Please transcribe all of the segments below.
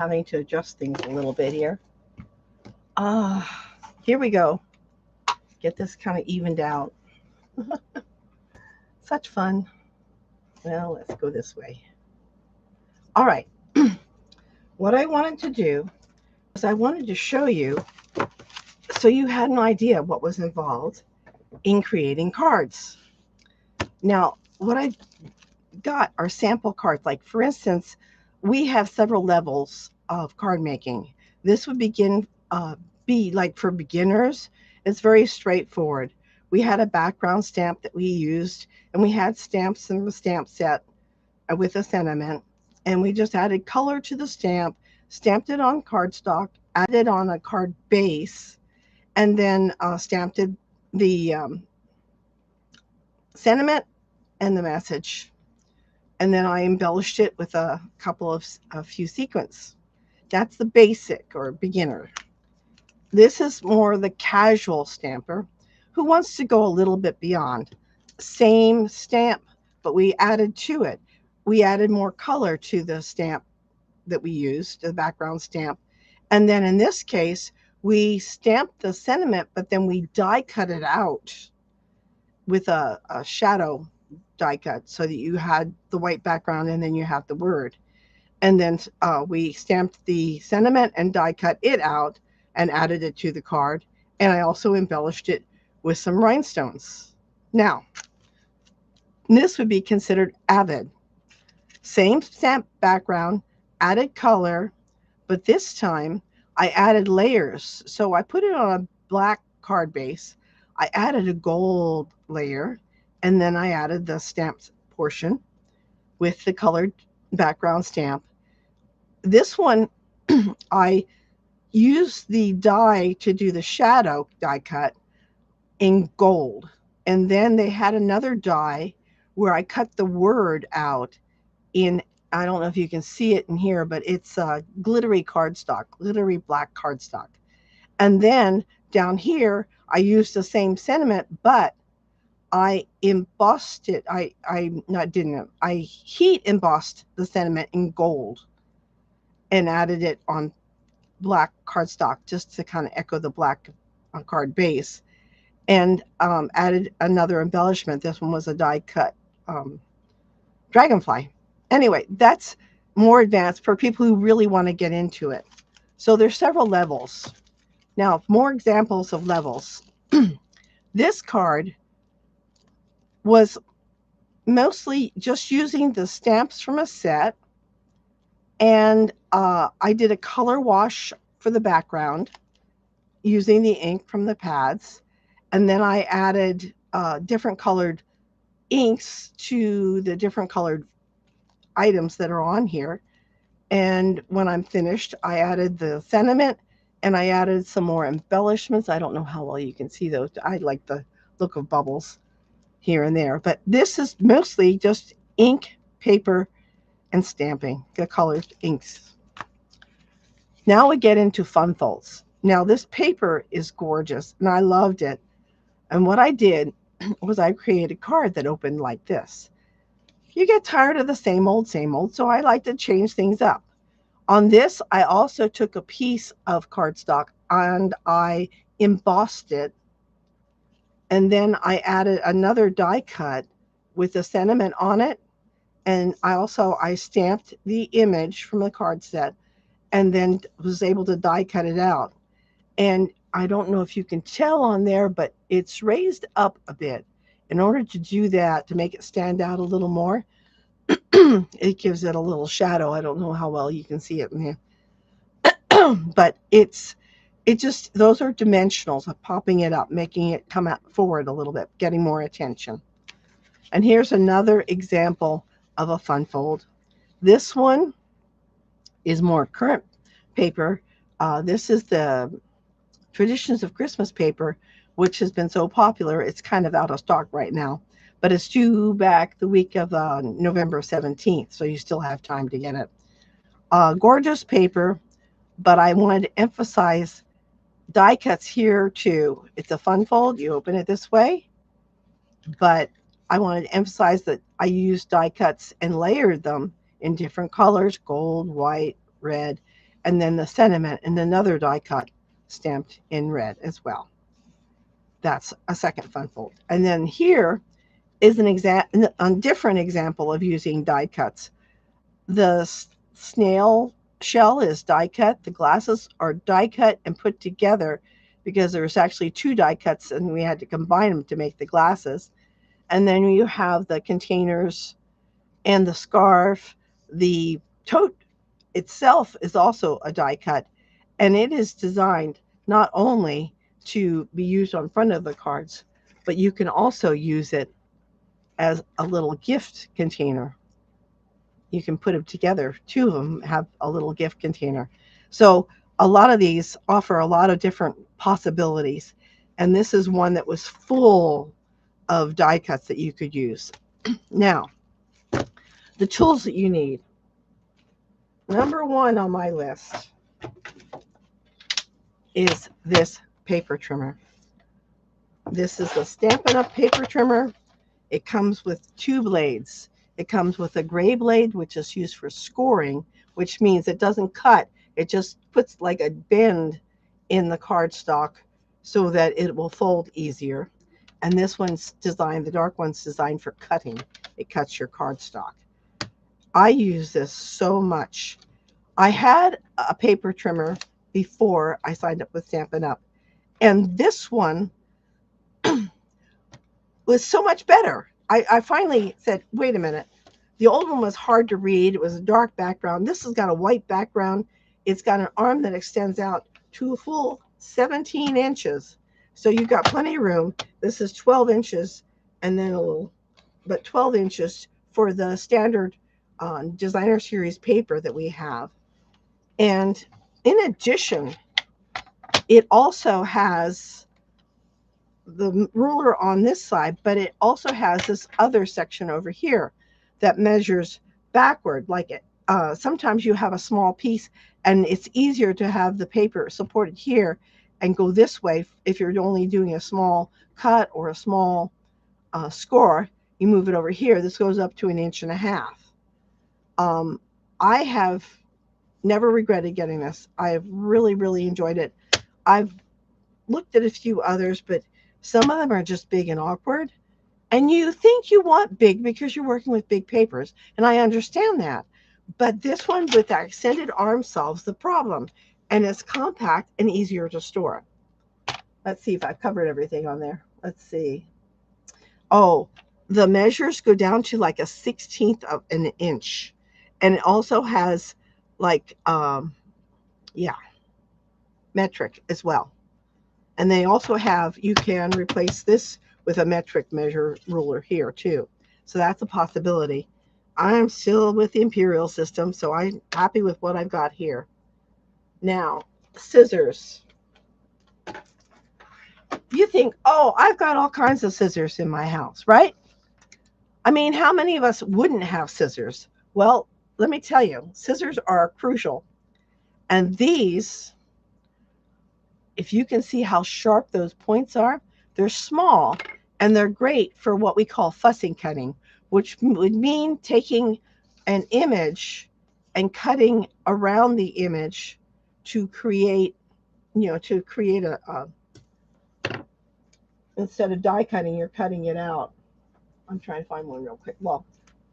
Having to adjust things a little bit here. Here we go. Get this kind of evened out. Such fun. Well, let's go this way. All right. What I wanted to do is I wanted to show you so you had an idea what was involved in creating cards. Now, what I got are sample cards. Like, for instance, we have several levels of card making. This would be like for beginners. It's very straightforward. We had a background stamp that we used, and we had stamps in the stamp set with a sentiment, and we just added color to the stamp, stamped it on cardstock, added on a card base, and then stamped it, the sentiment and the message. And then I embellished it with a few sequins. That's the basic or beginner. This is more the casual stamper who wants to go a little bit beyond. Same stamp, but we added to it. We added more color to the stamp that we used, the background stamp. And then in this case, we stamped the sentiment, but then we die cut it out with a shadow die cut so that you had the white background and then you have the word. And then we stamped the sentiment and die cut it out and added it to the card. And I also embellished it with some rhinestones. Now, this would be considered avid. Same stamp background, added color, but this time I added layers. So I put it on a black card base. I added a gold layer, and then I added the stamped portion with the colored background stamp. This one, I used the die to do the shadow die cut in gold. And then they had another die where I cut the word out in, I don't know if you can see it in here, but it's glittery cardstock, glittery black cardstock. And then down here, I used the same sentiment, but I embossed it. I not didn't. I heat embossed the sentiment in gold and added it on black cardstock just to kind of echo the black card base, and added another embellishment. This one was a die cut dragonfly. Anyway, that's more advanced for people who really want to get into it. So there's several levels. Now, more examples of levels. This card was mostly just using the stamps from a set, and I did a color wash for the background using the ink from the pads, and then I added different colored inks to the different colored items that are on here. And when I'm finished, I added the sentiment and I added some more embellishments. I don't know how well you can see those. I like the look of bubbles here and there, but this is mostly just ink, paper, and stamping, the colored inks. Now we get into fun folds. Now this paper is gorgeous and I loved it. And what I did was I created a card that opened like this. You get tired of the same old, so I like to change things up. On this, I also took a piece of cardstock and I embossed it. And then I added another die cut with a sentiment on it. And I stamped the image from the card set and then was able to die cut it out. And I don't know if you can tell on there, but it's raised up a bit. In order to do that, to make it stand out a little more, it gives it a little shadow. I don't know how well you can see it in here. But those are dimensionals of popping it up, making it come out forward a little bit, getting more attention. And here's another example of a fun fold. This one is more current paper. This is the Traditions of Christmas paper, which has been so popular. It's kind of out of stock right now, but it's due back the week of November 17th, so you still have time to get it. Gorgeous paper, but I wanted to emphasize die cuts here too. It's a fun fold. You open it this way, but I wanted to emphasize that I used die cuts and layered them in different colors, gold, white, red, and then the sentiment and another die cut stamped in red as well. That's a second fun fold. And then here is a different example of using die cuts. The snail shell is die cut. The glasses are die cut and put together because there's actually two die cuts and we had to combine them to make the glasses. And then you have the containers and the scarf. The tote itself is also a die cut, and it is designed not only to be used on front of the cards, but you can also use it as a little gift container. You can put them together. Two of them have a little gift container. So a lot of these offer a lot of different possibilities. And this is one that was full of die cuts that you could use. Now, the tools that you need. Number one on my list is this paper trimmer. This is a Stampin' Up! Paper trimmer. It comes with two blades. It comes with a gray blade, which is used for scoring, which means it doesn't cut. It just puts like a bend in the cardstock so that it will fold easier. And this one's designed, the dark one's designed for cutting. It cuts your cardstock. I use this so much. I had a paper trimmer before I signed up with Stampin' Up! And this one was so much better. I finally said, wait a minute. The old one was hard to read. It was a dark background. This has got a white background. It's got an arm that extends out to a full 17 inches. So you've got plenty of room. This is 12 inches and then a little, but 12 inches for the standard designer series paper that we have. And in addition, it also has the ruler on this side, but it also has this other section over here that measures backward. Like it, sometimes you have a small piece and it's easier to have the paper supported here and go this way. If you're only doing a small cut or a small score, you move it over here. This goes up to 1.5 inches. I have never regretted getting this. I have really, really enjoyed it. I've looked at a few others, but some of them are just big and awkward. And you think you want big because you're working with big papers. And I understand that. But this one with that extended arm solves the problem. And it's compact and easier to store. Let's see if I've covered everything on there. Let's see. Oh, the measures go down to like 1/16 of an inch. And it also has like, metric as well. And they also have, you can replace this with a metric measure ruler here too. So that's a possibility. I'm still with the Imperial system, so I'm happy with what I've got here. Now, scissors. You think, oh, I've got all kinds of scissors in my house, right? I mean, how many of us wouldn't have scissors? Well, let me tell you, scissors are crucial. And these, if you can see how sharp those points are, they're small and they're great for what we call fussing cutting, which would mean taking an image and cutting around the image to create, a instead of die cutting, you're cutting it out. I'm trying to find one real quick. Well,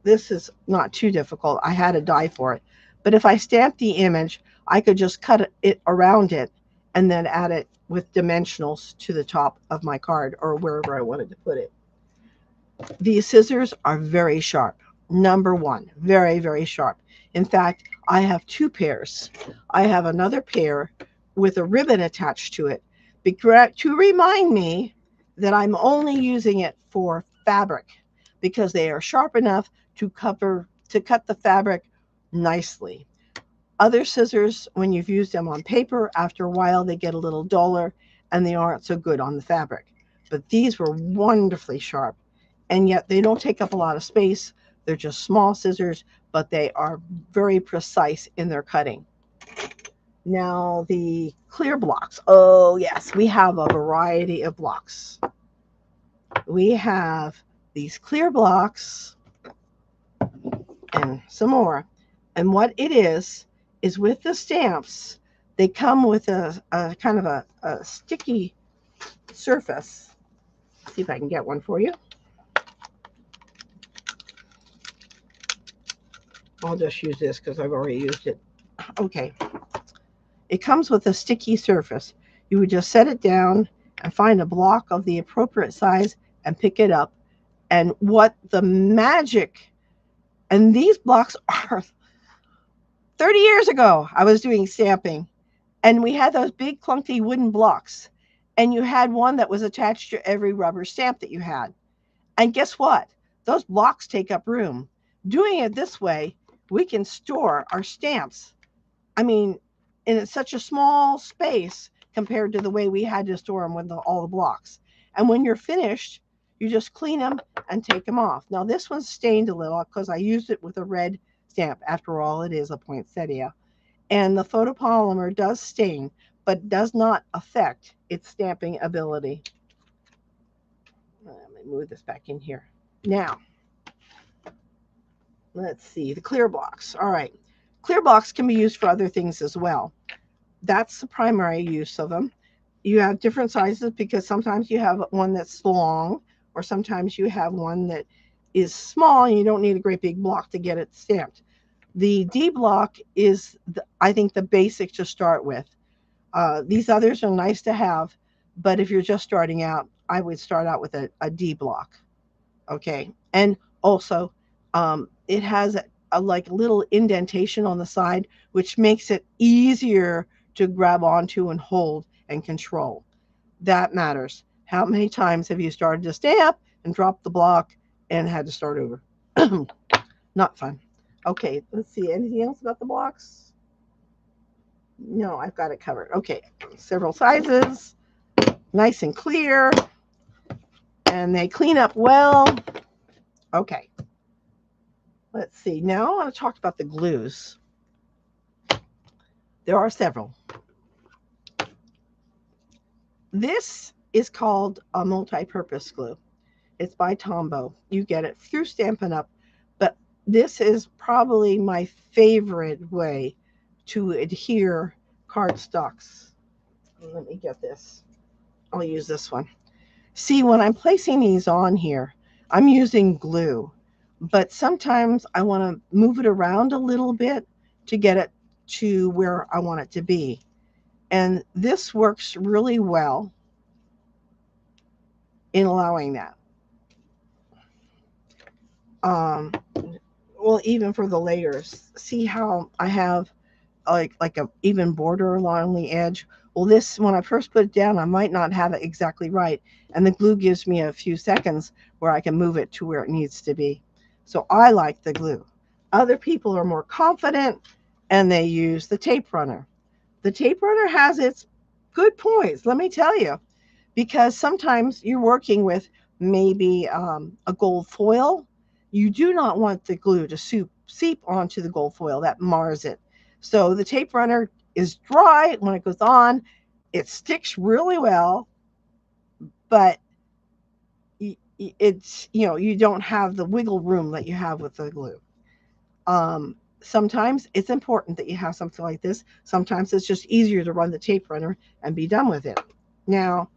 this is not too difficult. I had a die for it. But if I stamped the image, I could just cut it around it and then add it with dimensionals to the top of my card or wherever I wanted to put it. These scissors are very sharp. Number one, very, very sharp. In fact, I have two pairs. I have another pair with a ribbon attached to it to remind me that I'm only using it for fabric because they are sharp enough to cut the fabric nicely. Other scissors, when you've used them on paper, after a while they get a little duller and they aren't so good on the fabric. But these were wonderfully sharp, and yet they don't take up a lot of space. They're just small scissors, but they are very precise in their cutting. Now the clear blocks. Oh yes, we have a variety of blocks. We have these clear blocks and some more. And what it is is with the stamps, they come with a kind of a sticky surface. Let's see if I can get one for you. I'll just use this because I've already used it. Okay. It comes with a sticky surface. You would just set it down and find a block of the appropriate size and pick it up. And what the magic, and these blocks are 30 years ago, I was doing stamping, and we had those big clunky wooden blocks, and you had one that was attached to every rubber stamp that you had. And guess what? Those blocks take up room. Doing it this way, we can store our stamps. I mean, in such a small space compared to the way we had to store them with all the blocks. And when you're finished, you just clean them and take them off. Now, this one's stained a little because I used it with a red stamp. After all, it is a poinsettia. And the photopolymer does stain, but does not affect its stamping ability. Let me move this back in here. Now, let's see, the clear blocks. All right. Clear blocks can be used for other things as well. That's the primary use of them. You have different sizes because sometimes you have one that's long, or sometimes you have one that is small and you don't need a great big block to get it stamped. The D block is, I think, the basic to start with. These others are nice to have, but if you're just starting out, I would start out with a D block. Okay. And also, it has a like little indentation on the side, which makes it easier to grab onto and hold and control. That matters. How many times have you started to stamp and dropped the block and had to start over? Not fun. Okay, let's see. Anything else about the blocks? No, I've got it covered. Okay, several sizes, nice and clear, and they clean up well. Okay, let's see. Now I want to talk about the glues. There are several. This is called a multi-purpose glue. It's by Tombow. You get it through Stampin' Up, but this is probably my favorite way to adhere cardstocks. Let me get this. I'll use this one. See, when I'm placing these on here, I'm using glue, but sometimes I want to move it around a little bit to get it to where I want it to be. And this works really well in allowing that. Well, even for the layers, see how I have like a even border along the edge? Well, this, when I first put it down, I might not have it exactly right, and the glue gives me a few seconds where I can move it to where it needs to be. So I like the glue. Other people are more confident and they use the tape runner. The tape runner has its good points, let me tell you, because sometimes you're working with maybe a gold foil. You do not want the glue to seep onto the gold foil. That mars it. So the tape runner is dry. When it goes on, it sticks really well, but it's, you know, you don't have the wiggle room that you have with the glue. Sometimes it's important that you have something like this. Sometimes it's just easier to run the tape runner and be done with it. Now,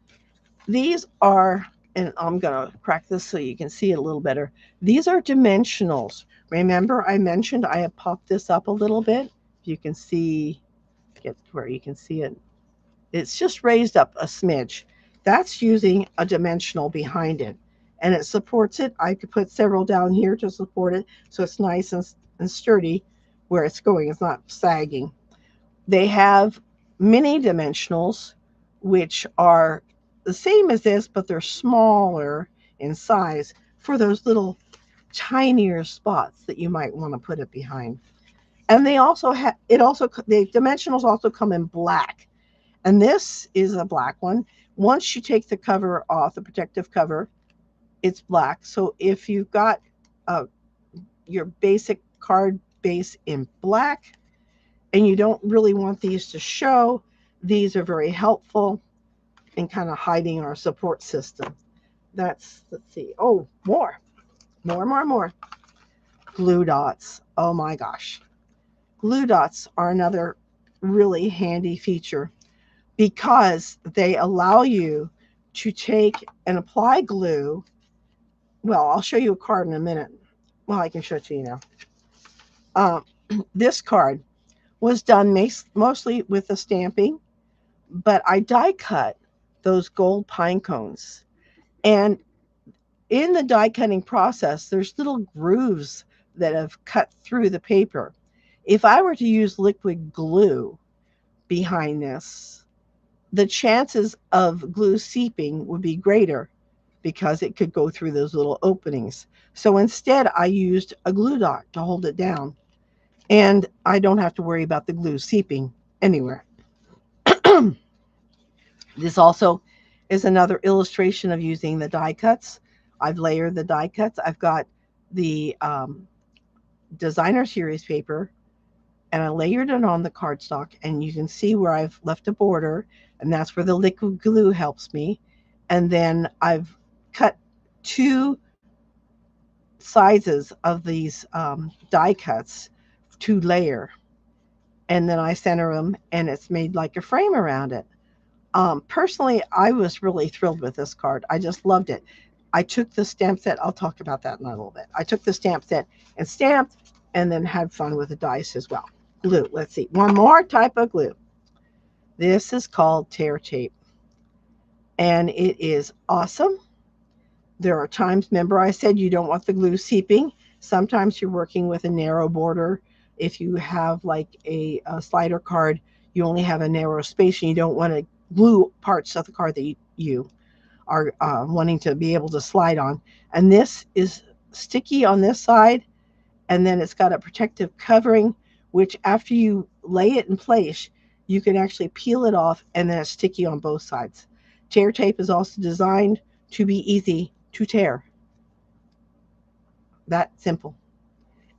these are, and I'm going to crack this so you can see it a little better. These are dimensionals. Remember, I mentioned I have popped this up a little bit. You can see, get where you can see it. It's just raised up a smidge. That's using a dimensional behind it, and it supports it. I could put several down here to support it, so it's nice and sturdy where it's going. It's not sagging. They have mini dimensionals, which are the same as this, but they're smaller in size for those little tinier spots that you might want to put it behind. And they also have, the dimensionals also come in black. And this is a black one. Once you take the cover off, the protective cover, it's black. So if you've got your basic card base in black and you don't really want these to show, these are very helpful in kind of hiding our support system. That's, let's see. Oh, more. Glue dots. Oh my gosh. Glue dots are another really handy feature because they allow you to take and apply glue. Well, I'll show you a card in a minute. Well, I can show it to you now. Uh, this card was done mostly with the stamping, but I die cut those gold pine cones. And in the die cutting process, there's little grooves that have cut through the paper. If I were to use liquid glue behind this, the chances of glue seeping would be greater because it could go through those little openings. So instead, I used a glue dot to hold it down, and I don't have to worry about the glue seeping anywhere. This also is another illustration of using the die cuts. I've layered the die cuts. I've got the designer series paper, and I layered it on the cardstock, and you can see where I've left a border, and that's where the liquid glue helps me. And then I've cut two sizes of these die cuts to layer, and then I center them, and it's made like a frame around it. Personally, I was really thrilled with this card. I just loved it. I took the stamp set. I'll talk about that in a little bit. I took the stamp set and stamped, and then had fun with the dice as well. Glue. Let's see. One more type of glue. This is called tear tape, and it is awesome. There are times, remember I said you don't want the glue seeping. Sometimes you're working with a narrow border. If you have like a slider card, you only have a narrow space and you don't want to glue parts of the card that you are wanting to be able to slide on. And this is sticky on this side, and then it's got a protective covering, which after you lay it in place, you can actually peel it off, and then it's sticky on both sides. Tear tape is also designed to be easy to tear. That simple.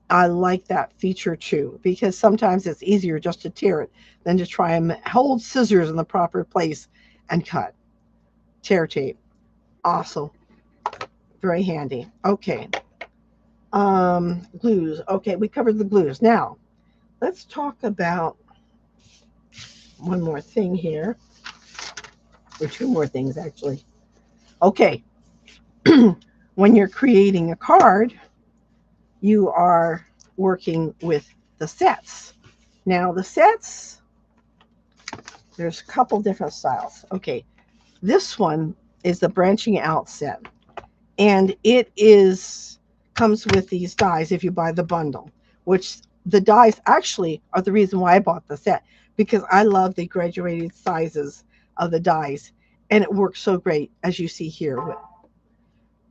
I like that feature too, because sometimes it's easier just to tear it than to try and hold scissors in the proper place and cut. Tear tape. Awesome. Very handy. Okay. Glues. Okay, we covered the glues. Now, let's talk about one more thing here, or two more things actually. Okay. When you're creating a card, you are working with the sets. Now, the sets, there's a couple different styles. Okay, this one is the branching out set, and it comes with these dies if you buy the bundle, which the dies actually are the reason why I bought the set, because I love the graduated sizes of the dies, and it works so great as you see here.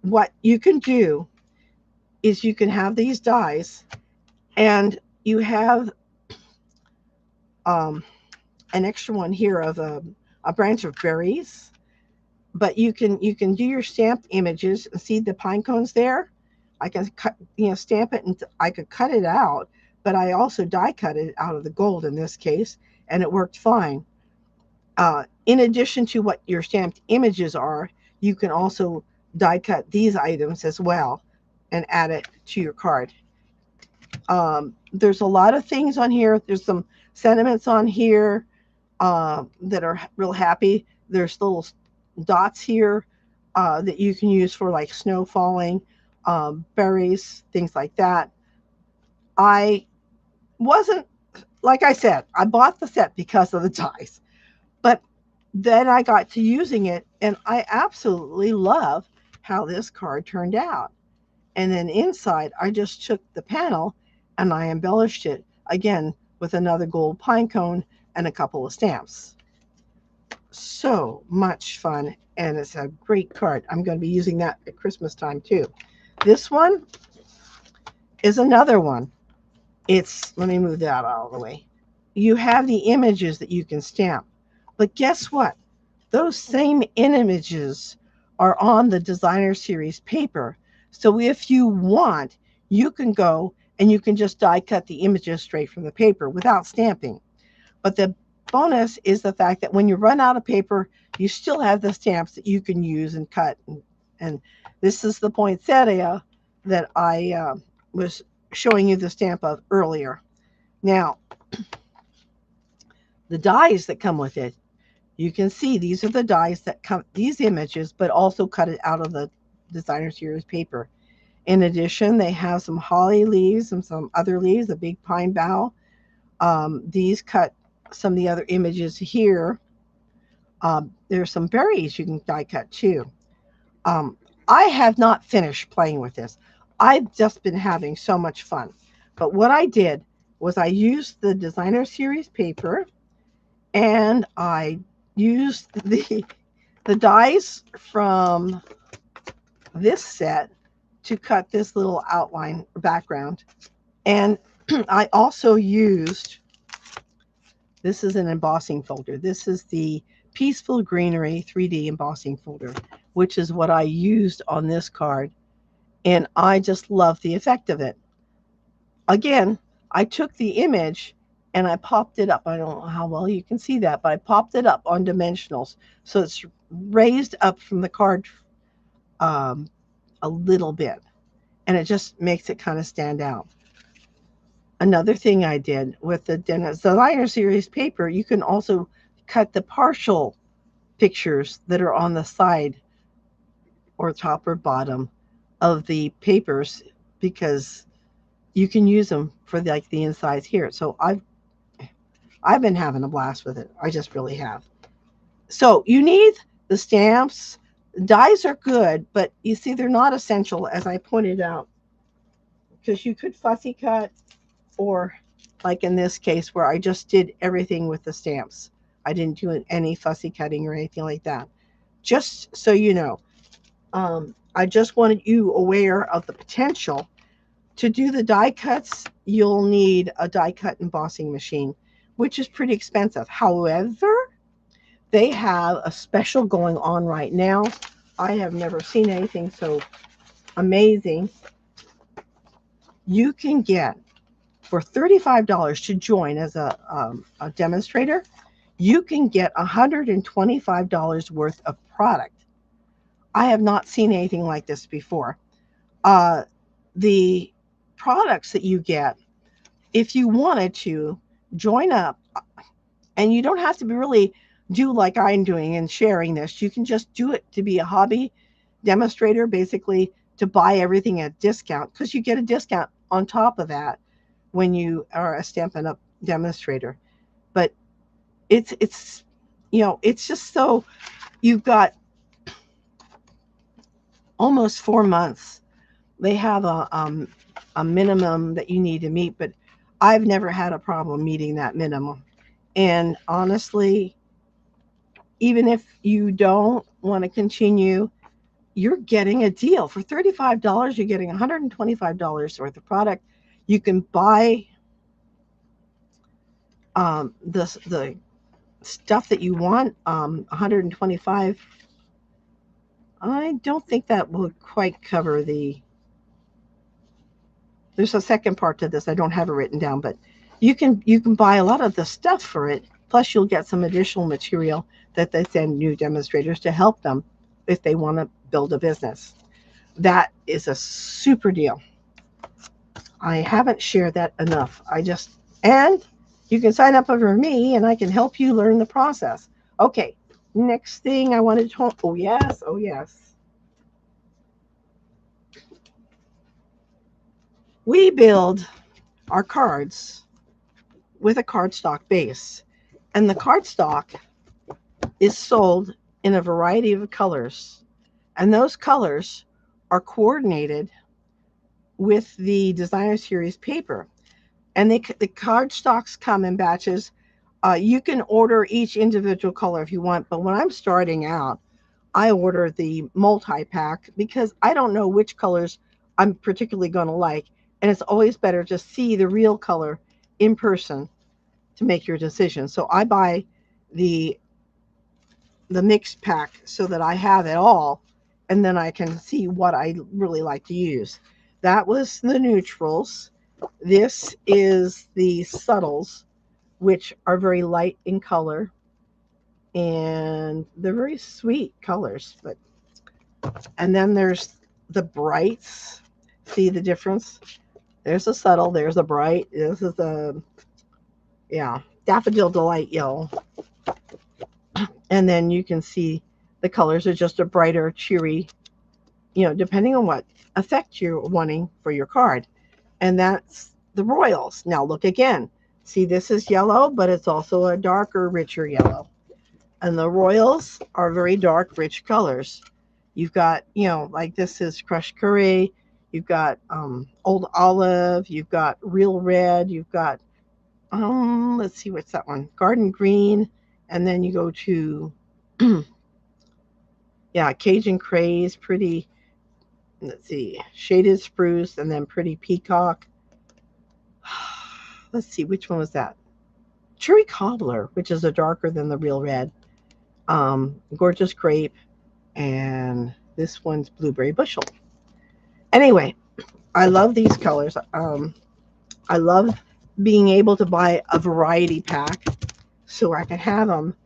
What you can do is you can have these dies, and you have an extra one here of a branch of berries, but you can do your stamped images and see the pine cones there. I can cut, stamp it, and I could cut it out, but I also die cut it out of the gold in this case, and it worked fine. In addition to what your stamped images are, you can also die cut these items as well and add it to your card. There's a lot of things on here. There's some sentiments on here that are real happy. There's little dots here that you can use for like snow falling, berries, things like that. I wasn't, like I said, I bought the set because of the dies, but then I got to using it, and I absolutely love how this card turned out. And then inside, I just took the panel and I embellished it again with another gold pine cone and a couple of stamps. So much fun, and it's a great card. I'm going to be using that at Christmas time too. This one is another one. Let me move that out of the way. You have the images that you can stamp, but guess what? Those same images are on the designer series paper. So if you want, you can go and you can just die cut the images straight from the paper without stamping. But the bonus is the fact that when you run out of paper, you still have the stamps that you can use and cut. And this is the poinsettia that I was showing you the stamp of earlier. Now, The dies that come with it, you can see these are the dies that come, these images, but also cut it out of the designer series paper. In addition, they have some holly leaves and some other leaves, a big pine bough. These cut some of the other images here. There's some berries you can die cut too. Um, I have not finished playing with this. I've just been having so much fun. But what I did was I used the designer series paper, and I used the dies from this set to cut this little outline background. And I also used, this is an embossing folder. This is the Peaceful Greenery 3D embossing folder, which is what I used on this card. And I just love the effect of it. Again, I took the image and I popped it up. I don't know how well you can see that, but I popped it up on dimensionals. So it's raised up from the card um, a little bit. And it just makes it kind of stand out. Another thing I did with the designer series paper, you can also cut the partial pictures that are on the side or top or bottom of the papers, because you can use them for like the insides here. So I've been having a blast with it. I just really have. So you need the stamps. Dies are good, but you see they're not essential, as I pointed out, because you could fussy cut, or like in this case where I just did everything with the stamps. I didn't do any fussy cutting or anything like that. Just so you know, I just wanted you aware of the potential. To do the die cuts, you'll need a die cut embossing machine, which is pretty expensive. However, they have a special going on right now. I have never seen anything so amazing. You can get, for $35 to join as a demonstrator, you can get $125 worth of product. I have not seen anything like this before. The products that you get, if you wanted to join up, and you don't have to be really do like I'm doing and sharing this, you can just do it to be a hobby demonstrator, basically to buy everything at discount, because you get a discount on top of that when you are a Stampin' Up! Demonstrator. But it's it's just so, you've got almost 4 months. They have a minimum that you need to meet, but I've never had a problem meeting that minimum. And honestly, even if you don't want to continue, you're getting a deal. For $35, you're getting $125 worth of product. You can buy the stuff that you want. 125. I don't think that will quite cover the. There's a second part to this. I don't have it written down, but you can buy a lot of the stuff for it. Plus, you'll get some additional material that they send new demonstrators to help them if they want to build a business. That is a super deal. I haven't shared that enough. And you can sign up for me and I can help you learn the process. Okay, next thing I wanted to, oh yes, oh yes. We build our cards with a cardstock base, and the cardstock is sold in a variety of colors, and those colors are coordinated with the designer series paper. And the cardstocks come in batches. You can order each individual color if you want, but when I'm starting out, I order the multi-pack because I don't know which colors I'm particularly going to like, and it's always better to see the real color in person to make your decision. So I buy the mixed pack so that I have it all, and then I can see what I really like to use. That was the neutrals. This is the subtles, which are very light in color, and they're very sweet colors. And then there's the brights. See the difference? There's a subtle, there's a bright. This is a Yeah, Daffodil Delight yellow. And then you can see the colors are just a brighter, cheery, depending on what effect you're wanting for your card. And that's the royals. Now look again. See, this is yellow, but it's also a darker, richer yellow. And the royals are very dark, rich colors. You've got, like this is crushed curry. You've got old olive. You've got real red. You've got, let's see, what's that one? Garden green. And then you go to, yeah, Cajun craze, pretty, let's see, shaded spruce, and then pretty peacock. Let's see, which one was that? Cherry cobbler, which is a darker than the real red. Gorgeous grape, and this one's blueberry bushel. Anyway, I love these colors. I love being able to buy a variety pack so I can have them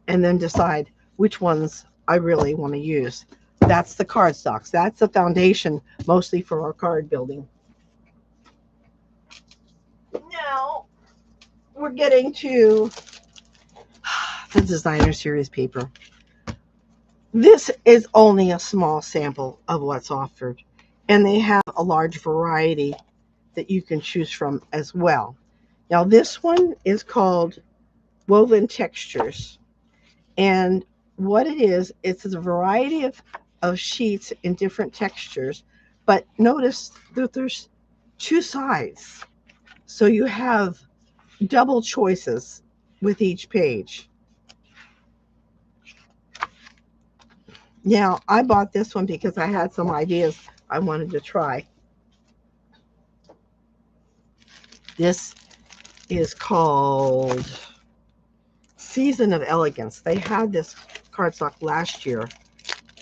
and then decide which ones I really want to use. That's the cardstocks. That's the foundation mostly for our card building. Now we're getting to the designer series paper. This is only a small sample of what's offered, and they have a large variety that you can choose from as well. Now, this one is called Woven Textures, and what it is, it's a variety of sheets in different textures, but notice that there's two sides, so you have double choices with each page. Now, I bought this one because I had some ideas I wanted to try. This is called Season of Elegance. They had this cardstock last year,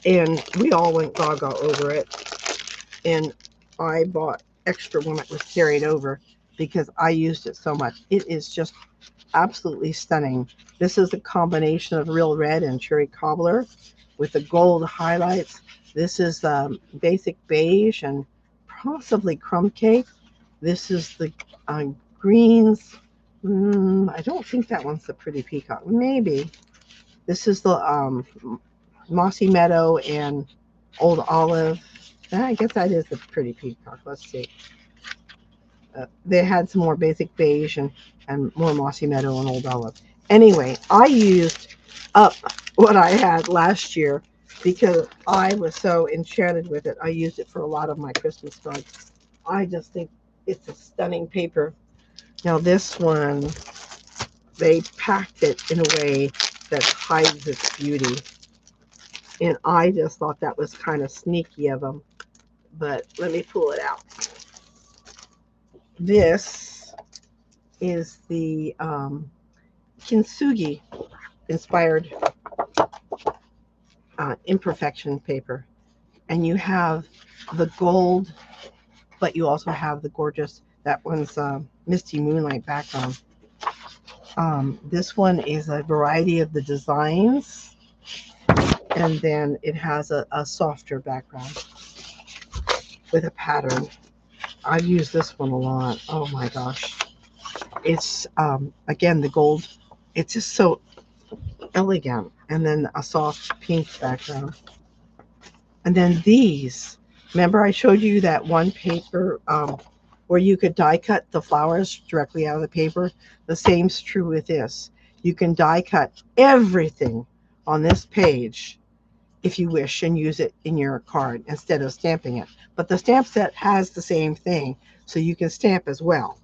and we all went gaga over it. And I bought extra when it was carried over because I used it so much. It is just absolutely stunning. This is a combination of real red and cherry cobbler with the gold highlights. This is basic beige and possibly crumb cake. This is the greens. I don't think that one's the pretty peacock. Maybe. This is the mossy meadow and old olive. I guess that is the pretty peacock. Let's see. They had some more basic beige and more mossy meadow and old olive. Anyway, I used up what I had last year because I was so enchanted with it. I used it for a lot of my Christmas cards. I just think it's a stunning paper. Now this one, they packed it in a way that hides its beauty. And I just thought that was kind of sneaky of them. But let me pull it out. This is the kintsugi inspired imperfection paper. And you have the gold, but you also have the gorgeous, that one's misty moonlight background. This one is a variety of the designs, and then it has a softer background with a pattern. I've used this one a lot. Oh my gosh. It's, again, the gold. It's just so elegant. And then a soft pink background. And then these. Remember I showed you that one paper where you could die cut the flowers directly out of the paper? The same's true with this. You can die cut everything on this page if you wish and use it in your card instead of stamping it. But the stamp set has the same thing, so you can stamp as well.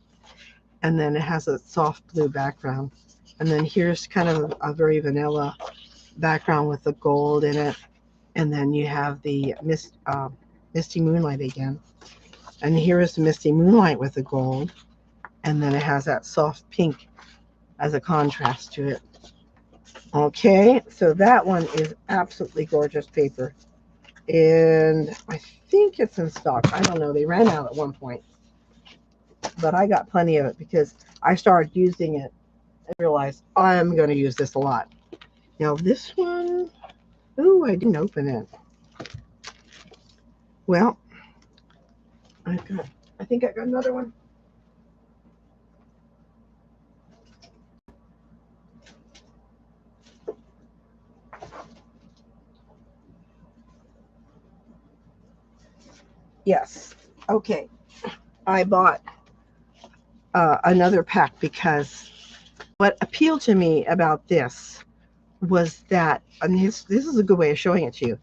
And then it has a soft blue background. And then here's kind of a very vanilla background with the gold in it. And then you have the misty moonlight again. And here is the misty moonlight with the gold. And then it has that soft pink as a contrast to it. Okay, so that one is absolutely gorgeous paper. And I think it's in stock. I don't know. They ran out at one point. But I got plenty of it because I started using it and realized I'm going to use this a lot. Now this one, oh, I didn't open it. Well, I think I got another one. Yes. Okay. I bought another pack because what appealed to me about this was that, and this is a good way of showing it to you.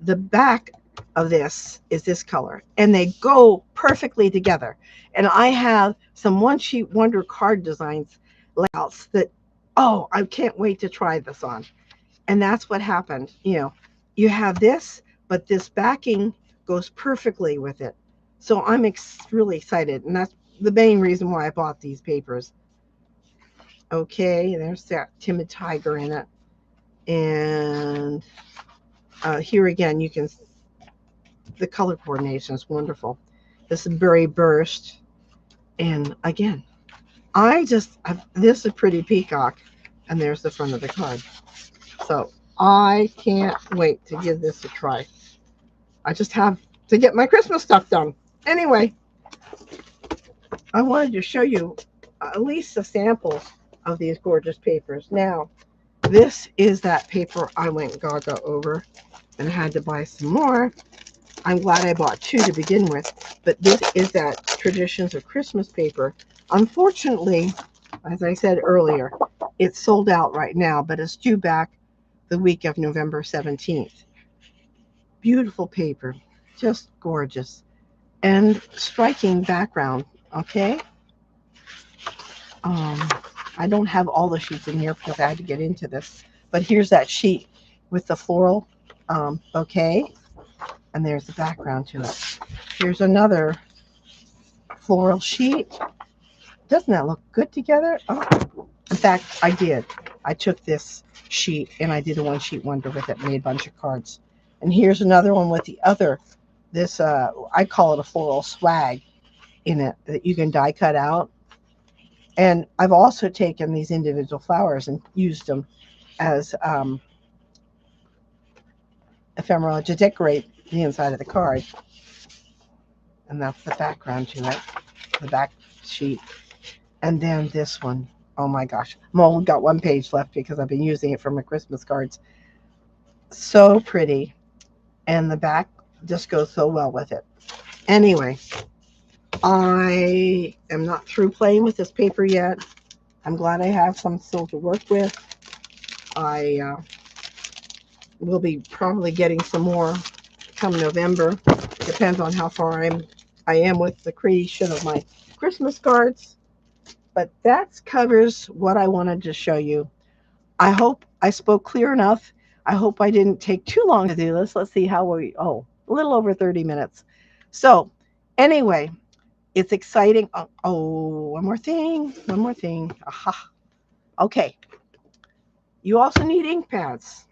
The back of this is this color, and they go perfectly together. And I have some one sheet wonder card designs layouts that, oh, I can't wait to try this on. And that's what happened. You have this, but this backing goes perfectly with it. So I'm really excited, and that's the main reason why I bought these papers. Okay, there's that timid tiger in it. And here again, you can, the color coordination is wonderful. This is Berry Burst. And again, this is a pretty peacock. And there's the front of the card. So I can't wait to give this a try. I just have to get my Christmas stuff done. Anyway, I wanted to show you at least a sample of these gorgeous papers. Now, this is that paper I went gaga over and had to buy some more. I'm glad I bought two to begin with, but this is that Traditions of Christmas paper. Unfortunately, as I said earlier, it's sold out right now, but it's due back the week of November 17th. Beautiful paper, just gorgeous, and striking background, okay? I don't have all the sheets in here because I had to get into this, but here's that sheet with the floral bouquet, and there's the background to it. Here's another floral sheet. Doesn't that look good together? Oh, in fact, I did. I took this sheet and I did a one sheet wonder with it, made a bunch of cards. And here's another one with the other, this, I call it a floral swag in it that you can die cut out. And I've also taken these individual flowers and used them as ephemera to decorate the inside of the card. And that's the background to it, the back sheet. And then this one, oh my gosh, I've only got one page left because I've been using it for my Christmas cards. So pretty. And the back just goes so well with it. Anyway, I am not through playing with this paper yet. I'm glad I have some still to work with. I will be probably getting some more come November. Depends on how far I am with the creation of my Christmas cards. But that covers what I wanted to show you. I hope I spoke clear enough. I hope I didn't take too long to do this. Let's see how a little over 30 minutes. So anyway, it's exciting. Oh, one more thing. Aha. Okay. You also need ink pads.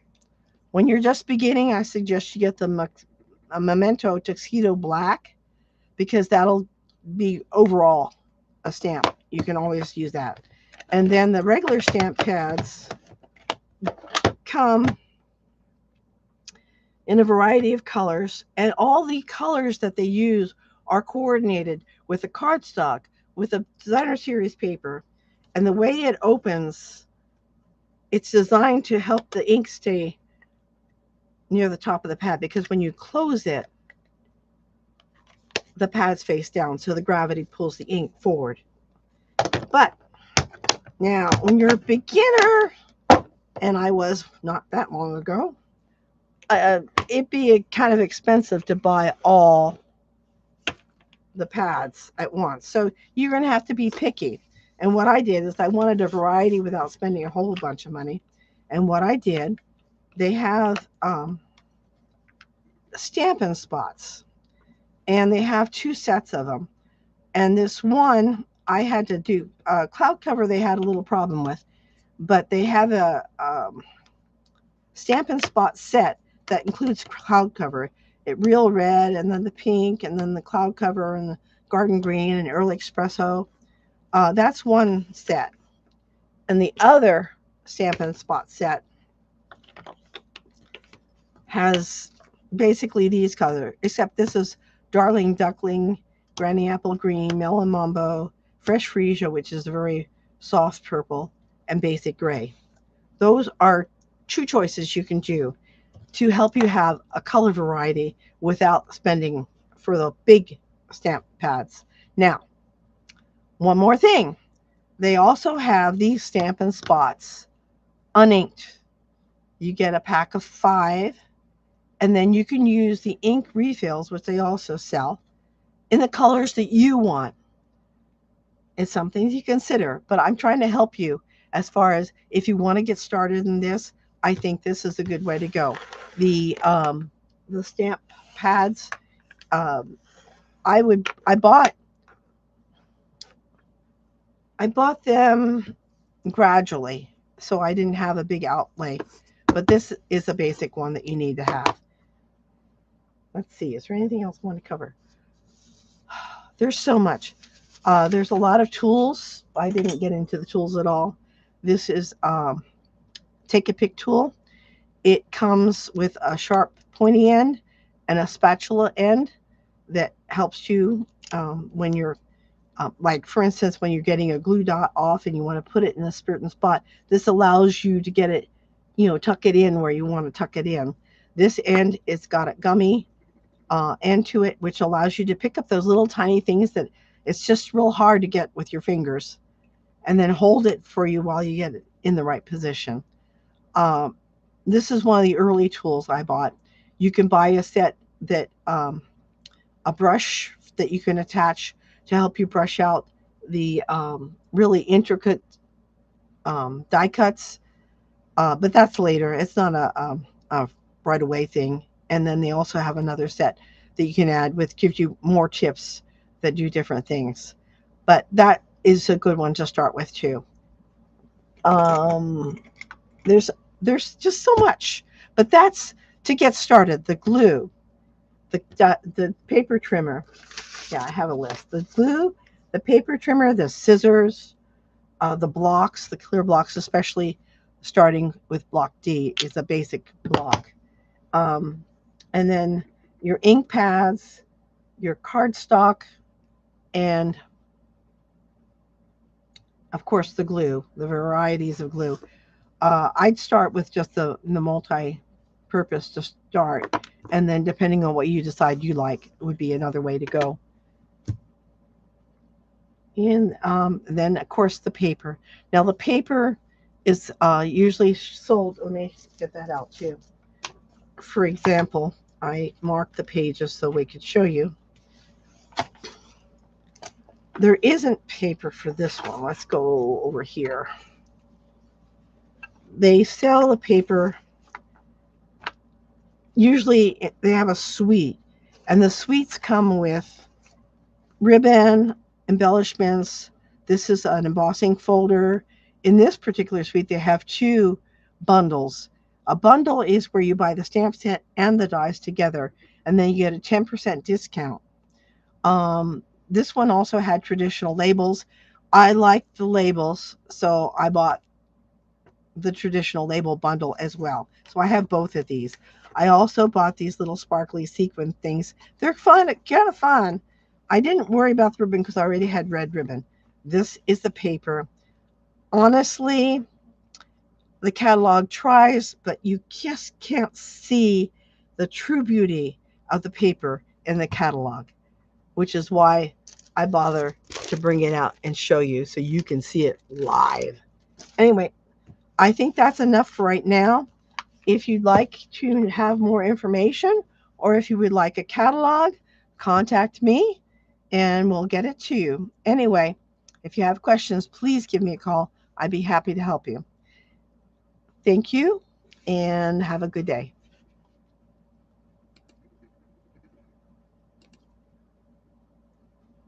When you're just beginning, I suggest you get the Memento Tuxedo Black because that'll be overall a stamp. You can always use that. And then the regular stamp pads come in a variety of colors, and all the colors that they use are coordinated with the cardstock, with the designer series paper, and the way it opens, it's designed to help the ink stay near the top of the pad, because when you close it, the pad's face down, so the gravity pulls the ink forward. But now, when you're a beginner, and I was not that long ago, it'd be kind of expensive to buy all the pads at once. So you're going to have to be picky. And what I did is I wanted a variety without spending a whole bunch of money. And what I did, they have Stampin' Spots. And they have two sets of them. And this one, I had to do, cloud cover they had a little problem with. But they have a Stampin' Spot set that includes cloud cover. It real red, and then the pink, and then the cloud cover, and the garden green, and early espresso. That's one set. And the other Stampin' Spot set has basically these colors, except this is Darling Duckling, Granny Apple Green, Melon Mambo, Fresh Freesia, which is a very soft purple, and Basic Gray. Those are two choices you can do to help you have a color variety without spending for the big stamp pads. Now, one more thing. They also have these Stampin' Spots uninked. You get a pack of 5, and then you can use the ink refills, which they also sell, in the colors that you want. It's something to consider, but I'm trying to help you as far as if you want to get started in this. I think this is a good way to go. The stamp pads, um, I bought them gradually, so I didn't have a big outlay. But this is a basic one that you need to have. Let's see, is there anything else I want to cover? There's so much. There's a lot of tools. I didn't get into the tools at all. This is Take a Pick tool. It comes with a sharp pointy end and a spatula end that helps you when you're like, for instance, when you're getting a glue dot off and you want to put it in a certain spot. This allows you to get it, tuck it in where you want to tuck it in. This end, it's got a gummy end to it, which allows you to pick up those little tiny things that it's just real hard to get with your fingers, and then hold it for you while you get it in the right position. This is one of the early tools I bought. You can buy a set that a brush that you can attach to help you brush out the really intricate die cuts, but that's later. It's not a right away thing. And then they also have another set that you can add with gives you more tips that do different things. But that is a good one to start with too. Um, there's there's just so much, but that's to get started. The glue, the paper trimmer. Yeah, I have a list. The glue, the paper trimmer, the scissors, the blocks, the clear blocks, especially starting with block D is a basic block. Um, and then your ink pads, your cardstock, and of course the glue, the varieties of glue. I'd start with just the multi-purpose to start, and then depending on what you decide you like would be another way to go. And then of course the paper. Now the paper is usually sold. Let me get that out too. For example, I marked the pages so we could show you. There isn't paper for this one. Let's go over here. They sell the paper. Usually they have a suite, and the suites come with ribbon, embellishments. This is an embossing folder. In this particular suite, they have 2 bundles. A bundle is where you buy the stamp set and the dies together, and then you get a 10% discount. This one also had traditional labels. I liked the labels, so I bought the traditional label bundle as well. So I have both of these. I also bought these little sparkly sequin things. They're fun, kind of fun. I didn't worry about the ribbon because I already had red ribbon. This is the paper. Honestly, the catalog tries, but you just can't see the true beauty of the paper in the catalog, which is why I bother to bring it out and show you so you can see it live. Anyway, I think that's enough for right now. If you'd like to have more information, or if you would like a catalog, contact me and we'll get it to you. Anyway, if you have questions, please give me a call. I'd be happy to help you. Thank you and have a good day.